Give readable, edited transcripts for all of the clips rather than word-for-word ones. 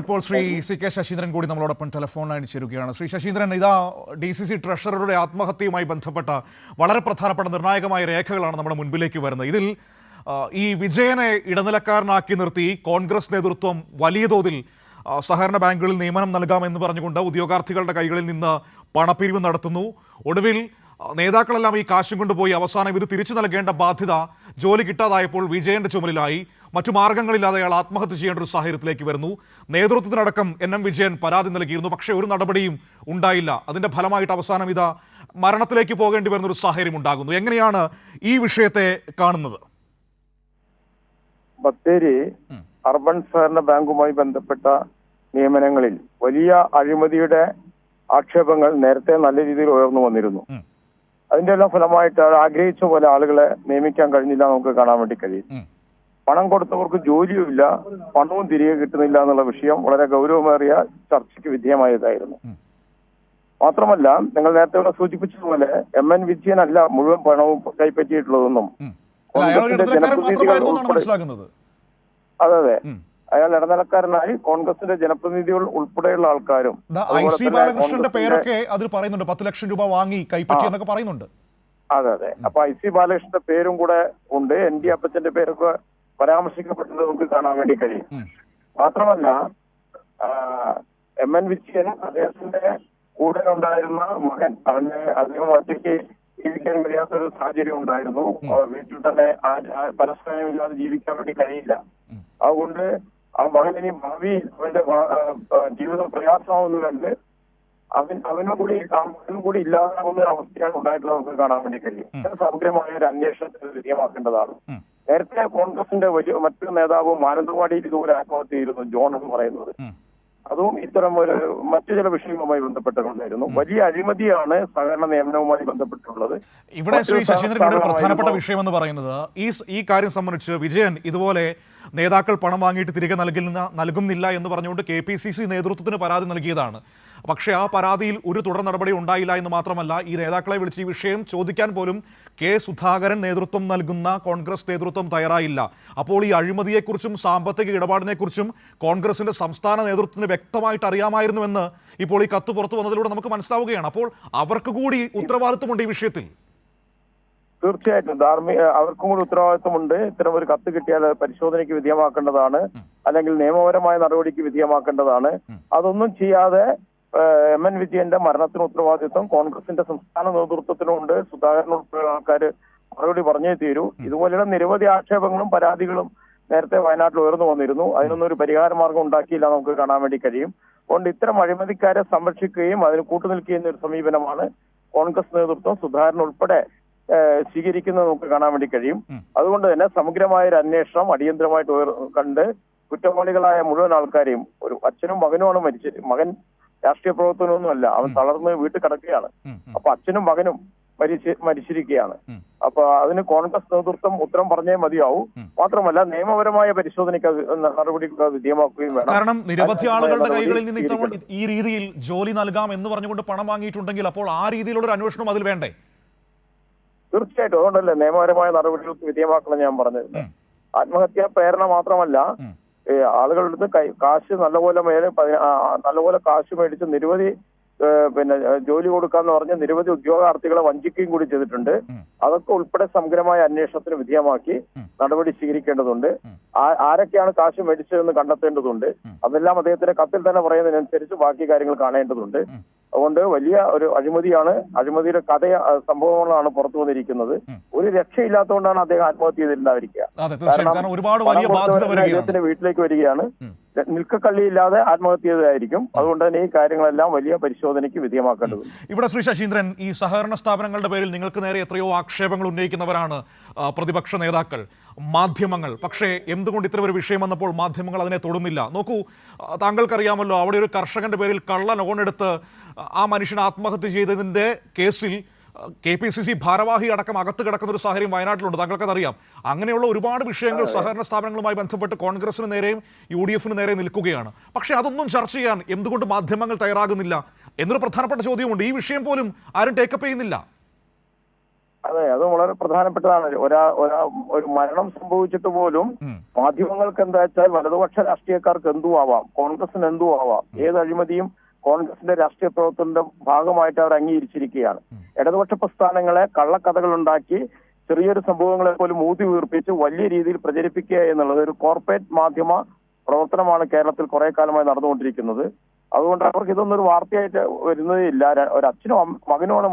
ഇപ്പോൾ Shri C K Saseendran കൂടി നമ്മളോടൊപ്പം ടെലിഫോൺ ലൈനിൽ ചേരുകയാണ്. ശ്രീ ശശീന്ദ്രൻ, ഇതാ DCC ട്രഷററുടെ ആത്മഹത്യയുമായി ബന്ധപ്പെട്ട വളരെ പ്രധാനപ്പെട്ട നിർണായകമായ രേഖകളാണ് നമ്മുടെ മുൻപിലേക്ക് വരുന്നത്. ഇതിൽ ഈ വിജയനെ ഇടനിലക്കാരനാക്കി നിർത്തി കോൺഗ്രസ് നേതൃത്വം വലിയ തോതിൽ സഹകരണ ബാങ്കുകളിൽ നിയമനം നൽകാമെന്ന് പറഞ്ഞുകൊണ്ട് ഉദ്യോഗാർത്ഥികളുടെ കൈകളിൽ നിന്ന് പണപ്പിരിവ് നടത്തുന്നു. ഒടുവിൽ നേതാക്കളെല്ലാം ഈ കാശും കൊണ്ടുപോയി അവസാനം ഇത് തിരിച്ചു നൽകേണ്ട ബാധ്യത ജോലി കിട്ടാതായപ്പോൾ വിജയന്റെ ചുമലിലായി. മറ്റു മാർഗങ്ങളില്ലാതെ അയാൾ ആത്മഹത്യ ചെയ്യേണ്ട ഒരു സാഹചര്യത്തിലേക്ക് വരുന്നു. നേതൃത്വത്തിനടക്കം NM വിജയൻ പരാതി നൽകിയിരുന്നു, പക്ഷേ ഒരു നടപടിയും ഉണ്ടായില്ല. അതിന്റെ ഫലമായിട്ട് അവസാനം ഇതാ മരണത്തിലേക്ക് പോകേണ്ടി വരുന്ന ഒരു സാഹചര്യം ഉണ്ടാകുന്നു. എങ്ങനെയാണ് ഈ വിഷയത്തെ കാണുന്നത്? ബത്തേരി അർബൻ സഹകരണ ബാങ്കുമായി ബന്ധപ്പെട്ട നിയമനങ്ങളിൽ വലിയ അഴിമതിയുടെ ആക്ഷേപങ്ങൾ നേരത്തെ നല്ല രീതിയിൽ ഉയർന്നു വന്നിരുന്നു. അതിന്റെ എല്ലാം ഫലമായിട്ട് ആഗ്രഹിച്ച പോലെ ആളുകളെ നിയമിക്കാൻ കഴിഞ്ഞില്ല നമുക്ക് കാണാൻ വേണ്ടി കഴിയും. പണം കൊടുത്തവർക്ക് ജോലിയുമില്ല, പണവും തിരികെ കിട്ടുന്നില്ല എന്നുള്ള വിഷയം വളരെ ഗൗരവമേറിയ ചർച്ചയ്ക്ക് വിധേയമായതായിരുന്നു. മാത്രമല്ല, നിങ്ങൾ നേരത്തെ ഇവിടെ സൂചിപ്പിച്ചതുപോലെ MN വിജയൻ അല്ല മുഴുവൻ പണവും കൈപ്പറ്റിയിട്ടുള്ളതെന്നും അതെ അതെ അയാൾ ഇടനിലക്കാരനായി കോൺഗ്രസിന്റെ ജനപ്രതിനിധികൾ ഉൾപ്പെടെയുള്ള ആൾക്കാരും ബാലകൃഷ്ണന്റെ പേരൊക്കെ അതിൽ പറയുന്നുണ്ട്. 10 ലക്ഷം രൂപ വാങ്ങി കൈപ്പറ്റി എന്നൊക്കെ പറയുന്നുണ്ട്. അതെ അതെ. അപ്പൊ IC ബാലകൃഷ്ണന്റെ പേരും കൂടെ ഉണ്ട്. ND അപ്പച്ചന്റെ പേരൊക്കെ പരാമർശിക്കപ്പെട്ടത് നമുക്ക് കാണാൻ വേണ്ടി കഴിയും. മാത്രമല്ല, MN വിജയൻ അദ്ദേഹത്തിന്റെ കൂടെ ഉണ്ടായിരുന്ന മകൻ അദ്ദേഹം ഒറ്റയ്ക്ക് ജീവിക്കാൻ കഴിയാത്തൊരു സാഹചര്യം ഉണ്ടായിരുന്നു. വീട്ടിൽ തന്നെ പരസ്പരമില്ലാതെ ജീവിക്കാൻ വേണ്ടി കഴിയില്ല. അതുകൊണ്ട് ആ മകൻ ഇനി ഭാവിയിൽ അവന്റെ ജീവിതം പ്രയാസമാവുന്ന കണ്ട് അവനും കൂടി ഇല്ലാതാകുന്ന ഒരു അവസ്ഥയാണ് ഉണ്ടായിട്ടുള്ളത് നമുക്ക് കാണാൻ വേണ്ടി കഴിയും. സമഗ്രമായ ഒരു അന്വേഷണത്തിന് വിധേയമാക്കേണ്ടതാണ്. നേരത്തെ കോൺഗ്രസിന്റെ മറ്റൊരു നേതാവ് മാനന്തവാടിയിൽ ഇതുപോലെ ആത്മഹത്യ ചെയ്തിരുന്നു, ജോൺ എന്ന് പറയുന്നത്. അതും ഇത്തരം ഒരു മറ്റു ചില വിഷയങ്ങളുമായി ബന്ധപ്പെട്ടുകൊണ്ടായിരുന്നു. വലിയ അഴിമതിയാണ് സഹകരണ നിയമനവുമായി ബന്ധപ്പെട്ടുള്ളത്. ഇവിടെ ശ്രീ ശശീന്ദ്രൻ, ഒരു പ്രധാനപ്പെട്ട വിഷയം എന്ന് പറയുന്നത് ഈ കാര്യം സംബന്ധിച്ച് വിജയൻ ഇതുപോലെ നേതാക്കൾ പണം വാങ്ങിയിട്ട് തിരികെ നൽകുന്നില്ല എന്ന് പറഞ്ഞുകൊണ്ട് KPCC നേതൃത്വത്തിന് പരാതി നൽകിയതാണ്. പക്ഷേ ആ പരാതിയിൽ ഒരു തുടർ നടപടി ഉണ്ടായില്ല എന്ന് മാത്രമല്ല, ഈ നേതാക്കളെ വിളിച്ച് ഈ വിഷയം ചോദിക്കാൻ പോലും K സുധാകരൻ നേതൃത്വം നൽകുന്ന കോൺഗ്രസ് നേതൃത്വം തയ്യാറായില്ല. അപ്പോൾ ഈ അഴിമതിയെക്കുറിച്ചും സാമ്പത്തിക ഇടപാടിനെക്കുറിച്ചും കോൺഗ്രസിന്റെ സംസ്ഥാന നേതൃത്വത്തിന് വ്യക്തമായിട്ട് അറിയാമായിരുന്നുവെന്ന് ഇപ്പോൾ ഈ കത്ത് പുറത്തു വന്നതിലൂടെ നമുക്ക് മനസ്സിലാവുകയാണ്. അപ്പോൾ അവർക്ക് കൂടി ഉത്തരവാദിത്വമുണ്ട് ഈ വിഷയത്തിൽ. തീർച്ചയായിട്ടും അവർക്കും കൂടി ഉത്തരവാദിത്വമുണ്ട്. ഇത്തരം ഒരു കത്ത് കിട്ടിയാൽ പരിശോധനയ്ക്ക് വിധേയമാക്കേണ്ടതാണ്, അല്ലെങ്കിൽ നിയമപരമായ നടപടിക്ക് വിധേയമാക്കേണ്ടതാണ്. അതൊന്നും ചെയ്യാതെ MN വിജയന്റെ മരണത്തിന് ഉത്തരവാദിത്വം കോൺഗ്രസിന്റെ സംസ്ഥാന നേതൃത്വത്തിനുണ്ട്. സുധാകരൻ ഉൾപ്പെടെയുള്ള ആൾക്കാർ മറുപടി പറഞ്ഞേ തീരൂ. ഇതുപോലെയുള്ള നിരവധി ആക്ഷേപങ്ങളും പരാതികളും നേരത്തെ വയനാട്ടിൽ ഉയർന്നു വന്നിരുന്നു. അതിനൊന്നും ഒരു പരിഹാര മാർഗം ഉണ്ടാക്കിയില്ല നമുക്ക് കാണാൻ വേണ്ടി കഴിയും. അതുകൊണ്ട് ഇത്തരം അഴിമതിക്കാരെ സംരക്ഷിക്കുകയും അതിന് കൂട്ടുനിൽക്കുകയും ഒരു സമീപനമാണ് കോൺഗ്രസ് നേതൃത്വം സുധാകരൻ ഉൾപ്പെടെ സ്വീകരിക്കുന്നത് നമുക്ക് കാണാൻ വേണ്ടി കഴിയും. അതുകൊണ്ട് തന്നെ സമഗ്രമായ ഒരു അന്വേഷണം അടിയന്തരമായിട്ട് കണ്ട് കുറ്റവാളികളായ മുഴുവൻ ആൾക്കാരെയും, ഒരു അച്ഛനും മകനുമാണ് മരിച്ചത്. മകൻ രാഷ്ട്രീയ പ്രവർത്തനമൊന്നുമല്ല, അവൻ തളർന്ന് വീട്ടിൽ കിടക്കുകയാണ്. അപ്പൊ അച്ഛനും മകനും മരിച്ചിരിക്കുകയാണ്. അപ്പൊ അതിന് കോൺഗ്രസ് നേതൃത്വം ഉത്തരം പറഞ്ഞേ മതിയാവൂ. മാത്രമല്ല, നിയമപരമായ പരിശോധനയ്ക്ക് നടപടിക്ക് വിധേയമാക്കുകയും വേണം. കാരണം നിരവധി ആളുകളുടെ കൈകളിൽ നിന്ന് ഈ രീതിയിൽ ജോലി നൽകാം എന്ന് പറഞ്ഞുകൊണ്ട് പണം വാങ്ങിയിട്ടുണ്ടെങ്കിൽ അപ്പോൾ ആ രീതിയിലുള്ള ഒരു അന്വേഷണം അതിൽ വേണ്ടേ? തീർച്ചയായിട്ടും. അതുകൊണ്ടല്ലേ നിയമപരമായ നടപടികൾക്ക് വിധേയമാക്കണം ഞാൻ പറഞ്ഞിരുന്നത്. ആത്മഹത്യാ പ്രേരണ മാത്രമല്ല, ആളുകളുടെ അടുത്ത് കാശ് നല്ലപോലെ കാശ് മേടിച്ച് നിരവധി ജോലി കൊടുക്കാന്ന് പറഞ്ഞ് നിരവധി ഉദ്യോഗാർത്ഥികളെ വഞ്ചിക്കുകയും കൂടി ചെയ്തിട്ടുണ്ട്. അതൊക്കെ ഉൾപ്പെടെ സമഗ്രമായ അന്വേഷണത്തിന് വിധേയമാക്കി നടപടി സ്വീകരിക്കേണ്ടതുണ്ട്. ആരൊക്കെയാണ് കാശ് മേടിച്ചതെന്ന് കണ്ടെത്തേണ്ടതുണ്ട്. അതെല്ലാം അദ്ദേഹത്തിന്റെ കത്തിൽ തന്നെ പറയുന്നതിനനുസരിച്ച് ബാക്കി കാര്യങ്ങൾ കാണേണ്ടതുണ്ട്. അതുകൊണ്ട് വലിയ ഒരു അഴിമതിയാണ്, അഴിമതിയുടെ സംഭവങ്ങളാണ് പുറത്തു വന്നിരിക്കുന്നത്. ഒരു രക്ഷയില്ലാത്തതുകൊണ്ടാണ് അദ്ദേഹം ആത്മഹത്യ ചെയ്തിട്ടുണ്ടായിരിക്കുക. അദ്ദേഹത്തിന്റെ വീട്ടിലേക്ക് വരികയാണ്, നിൽക്കക്കള്ളിയില്ലാതെ ആത്മഹത്യ ചെയ്തതായിരിക്കും. അതുകൊണ്ട് തന്നെ ഈ കാര്യങ്ങളെല്ലാം വലിയ പരിശോധനയ്ക്ക് വിധേയമാക്കേണ്ടതുണ്ട്. ഇവിടെ ശ്രീ ശശീന്ദ്രൻ, ഈ സഹകരണ സ്ഥാപനങ്ങളുടെ പേരിൽ നിങ്ങൾക്ക് നേരെ എത്രയോ ആക്ഷേപങ്ങൾ ഉന്നയിക്കുന്നവരാണ് പ്രതിപക്ഷ നേതാക്കൾ, മാധ്യമങ്ങൾ. പക്ഷേ എന്തുകൊണ്ട് ഇത്തരം ഒരു വിഷയം വന്നപ്പോൾ മാധ്യമങ്ങൾ അതിനെ തൊടുന്നില്ല? നോക്കൂ, താങ്കൾക്കറിയാമല്ലോ, അവിടെ ഒരു കർഷകന്റെ പേരിൽ കള്ള ലോൺ എടുത്ത് ആ മനുഷ്യൻ ആത്മഹത്യ ചെയ്തതിന്റെ കേസിൽ KPCC ഭാരവാഹി അടക്കം അകത്ത് കിടക്കുന്ന ഒരു സാഹചര്യം വയനാട്ടിലുണ്ട്. താങ്കൾക്കതറിയാം. അങ്ങനെയുള്ള ഒരുപാട് വിഷയങ്ങൾ സഹകരണ സ്ഥാപനങ്ങളുമായി ബന്ധപ്പെട്ട് കോൺഗ്രസിന് നേരെയും UDF-ന് നേരെ നിൽക്കുകയാണ്. പക്ഷേ അതൊന്നും ചർച്ച ചെയ്യാൻ എന്തുകൊണ്ട് മാധ്യമങ്ങൾ തയ്യാറാകുന്നില്ല എന്നൊരു പ്രധാനപ്പെട്ട ചോദ്യമുണ്ട്. ഈ വിഷയം പോലും ആരും ടേക്കപ്പ് ചെയ്യുന്നില്ല. അതെ, അത് വളരെ പ്രധാനപ്പെട്ടതാണ്. ഒരു മരണം സംഭവിച്ചിട്ട് പോലും മാധ്യമങ്ങൾക്ക് എന്താ വെച്ചാൽ വലതുപക്ഷ രാഷ്ട്രീയക്കാർക്ക് എന്തും ആവാം, കോൺഗ്രസിന് എന്തും ആവാം. ഏത് അഴിമതിയും കോൺഗ്രസിന്റെ രാഷ്ട്രീയ പ്രവർത്തനത്തിന്റെ ഭാഗമായിട്ട് അവർ അംഗീകരിച്ചിരിക്കുകയാണ്. ഇടതുപക്ഷ പ്രസ്ഥാനങ്ങളെ കള്ളക്കഥകൾ ഉണ്ടാക്കി ചെറിയൊരു സംഭവങ്ങളെ പോലും ഊതി വീർപ്പിച്ച് വലിയ രീതിയിൽ പ്രചരിപ്പിക്കുക എന്നുള്ളത് ഒരു കോർപ്പറേറ്റ് മാധ്യമ പ്രവർത്തനമാണ് കേരളത്തിൽ കുറെ കാലമായി നടന്നുകൊണ്ടിരിക്കുന്നത്. അതുകൊണ്ട് അവർക്ക് ഇതൊന്നും ഒരു വാർത്തയായിട്ട് വരുന്നതേ ഇല്ല. ഒരു അച്ഛനും മകനുമാണ്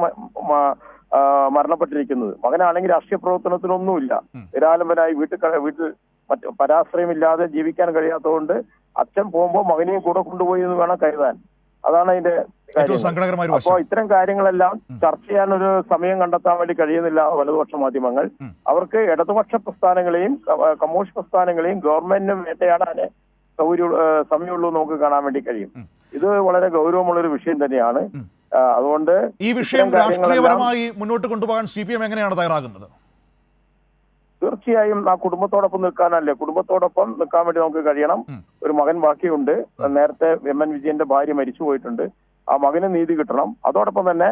മരണപ്പെട്ടിരിക്കുന്നത്. മകനാണെങ്കിൽ രാഷ്ട്രീയ പ്രവർത്തനത്തിനൊന്നുമില്ല, നിരാലംബനായി വീട്ടിൽ മറ്റ് പരാശ്രയമില്ലാതെ ജീവിക്കാൻ കഴിയാത്തതുകൊണ്ട് അച്ഛൻ പോകുമ്പോൾ മകനെയും കൂടെ കൊണ്ടുപോയി എന്ന് വേണം കരുതാൻ. അതാണ് അതിന്റെ കാര്യം. അപ്പോ ഇത്തരം കാര്യങ്ങളെല്ലാം ചർച്ച ചെയ്യാൻ ഒരു സമയം കണ്ടെത്താൻ വേണ്ടി കഴിയുന്നില്ല വലതുപക്ഷ മാധ്യമങ്ങൾ. അവർക്ക് ഇടതുപക്ഷ പ്രസ്ഥാനങ്ങളെയും കമ്മ്യൂണിസ്റ്റ് പ്രസ്ഥാനങ്ങളെയും ഗവൺമെന്റിനും വേട്ടയാടാനേ സമയമുള്ളൂ നമുക്ക് കാണാൻ വേണ്ടി കഴിയും. ഇത് വളരെ ഗൗരവമുള്ളൊരു വിഷയം തന്നെയാണ്. അതുകൊണ്ട് ഈ വിഷയം രാഷ്ട്രീയപരമായി മുന്നോട്ട് കൊണ്ടുപോകാൻ CPM എങ്ങനെയാണ് തയ്യാറാകുന്നത്? തീർച്ചയായും ആ കുടുംബത്തോടൊപ്പം നിൽക്കാനല്ലേ, കുടുംബത്തോടൊപ്പം നിൽക്കാൻ വേണ്ടി നമുക്ക് കഴിയണം. ഒരു മകൻ ബാക്കിയുണ്ട്. നേരത്തെ MN വിജയന്റെ ഭാര്യ മരിച്ചു പോയിട്ടുണ്ട്. ആ മകന് നീതി കിട്ടണം. അതോടൊപ്പം തന്നെ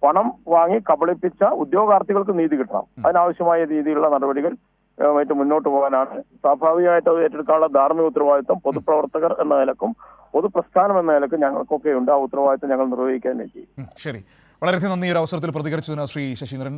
പണം വാങ്ങി കബളിപ്പിച്ച ഉദ്യോഗാർത്ഥികൾക്ക് നീതി കിട്ടണം. അതിനാവശ്യമായ രീതിയിലുള്ള നടപടികൾ ആയിട്ട് മുന്നോട്ട് പോകാനാണ് സ്വാഭാവികമായിട്ട് അത് ഏറ്റെടുക്കാനുള്ള ധാർമ്മിക ഉത്തരവാദിത്വം പൊതുപ്രവർത്തകർ എന്ന നിലക്കും പൊതുപ്രസ്ഥാനം എന്ന നിലക്കും ഞങ്ങൾക്കൊക്കെ ഉണ്ട്. ആ ഉത്തരവാദിത്വം ഞങ്ങൾ നിർവഹിക്കാൻ ചെയ്യും. ശരി, വളരെയധികം നന്ദി. ഒരു അവസരത്തിൽ പ്രതികരിച്ചതിന് ശ്രീ ശശീന്ദ്രൻ.